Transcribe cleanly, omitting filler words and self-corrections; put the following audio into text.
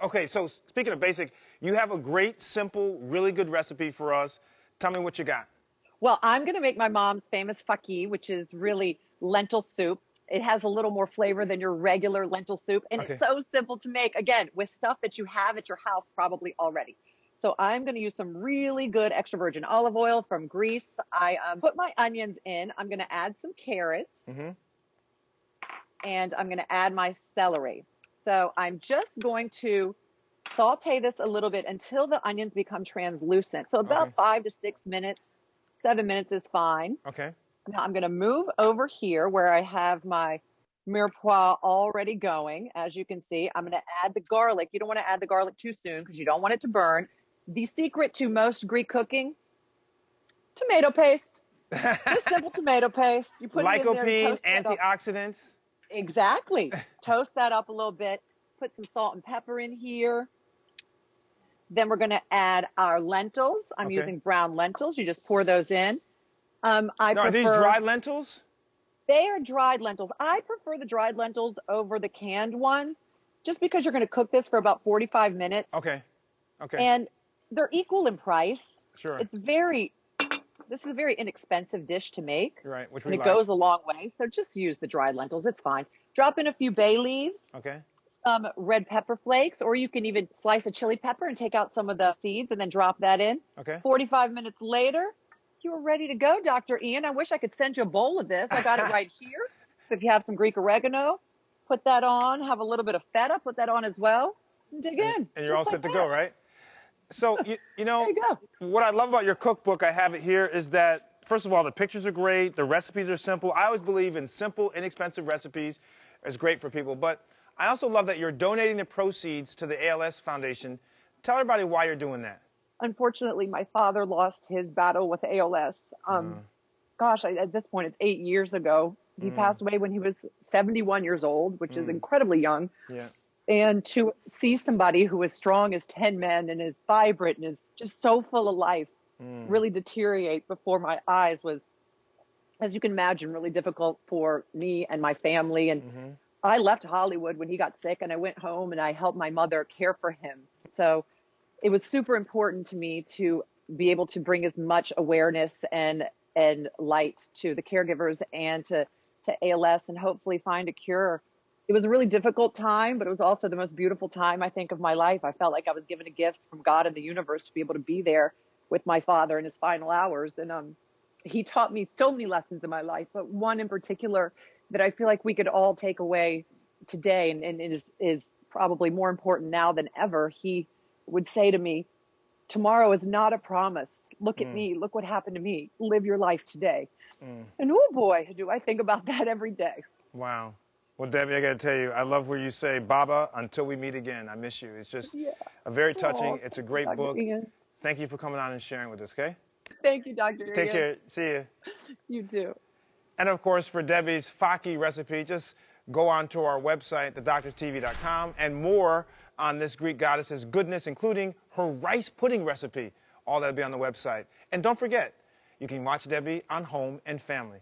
Okay, so speaking of basic, you have a great, simple, really good recipe for us. Tell me what you got. Well, I'm going to make my mom's famous Faki, which is really lentil soup. It has a little more flavor than your regular lentil soup, and it's Okay. so simple to make, again, with stuff that you have at your house probably already. So I'm going to use some really good extra virgin olive oil from Greece. I put my onions in. I'm going to add some carrots, Mm-hmm. and I'm going to add my celery. So I'm just going to saute this a little bit until the onions become translucent. So about Okay. 5 to 6 minutes, 7 minutes is fine. Okay. Now I'm going to move over here where I have my mirepoix already going. As you can see, I'm going to add the garlic. You don't want to add the garlic too soon because you don't want it to burn. The secret to most Greek cooking, tomato paste. Just simple tomato paste. You put it in there and Lycopene, toast it up. antioxidants. Exactly. Toast that up a little bit. Put some salt and pepper in here. Then we're going to add our lentils. I'm Okay. using brown lentils. You just pour those in. I Now, are these prefer, dried lentils? they are dried lentils. I prefer the dried lentils over the canned ones just because you're going to cook this for about 45 minutes. Okay. Okay. And they're equal in price. Sure. This is a very inexpensive dish to make. You're right, which And we it like. goes a long way. So just use the dried lentils. It's fine. Drop in a few bay leaves, Okay. some red pepper flakes, or you can even slice a chili pepper and take out some of the seeds and then drop that in. Okay. 45 minutes later, you are ready to go, Dr. Ian. I wish I could send you a bowl of this. I got it right here. If you have some Greek oregano, put that on. Have a little bit of feta, put that on as well. And dig in. And you're all set to go, right? So, you know, There you go. what I love about your cookbook, I have it here, is that, first of all, the pictures are great. The recipes are simple. I always believe in simple, inexpensive recipes. It's great for people. But I also love that you're donating the proceeds to the ALS Foundation. Tell everybody why you're doing that. Unfortunately, my father lost his battle with ALS. At this point, it's 8 years ago. He passed away when he was 71 years old, which is incredibly young. Yeah. And to see somebody who is strong as 10 men and is vibrant and is just so full of life really deteriorate before my eyes was, as you can imagine, really difficult for me and my family. And I left Hollywood when he got sick, and I went home and I helped my mother care for him. So it was super important to me to be able to bring as much awareness and light to the caregivers and to ALS and hopefully find a cure. It was a really difficult time, but it was also the most beautiful time, I think, of my life. I felt like I was given a gift from God and the universe to be able to be there with my father in his final hours. And he taught me so many lessons in my life, but one in particular that I feel like we could all take away today, and it is probably more important now than ever. He would say to me, tomorrow is not a promise. Look at me. Look what happened to me. Live your life today. And oh boy, do I think about that every day. Wow. Well, Debbie, I got to tell you, I love where you say, Baba, until we meet again. I miss you. It's just a very touching. It's a great Dr. book. Ian. Thank you for coming on and sharing with us, okay? Thank you, Dr. Take Ian. care. See you. You too. And, of course, for Debbie's Faki recipe, just go on to our website, thedoctorstv.com, and more on this Greek goddess's goodness, including her rice pudding recipe. All that will be on the website. And don't forget, you can watch Debbie on Home and Family.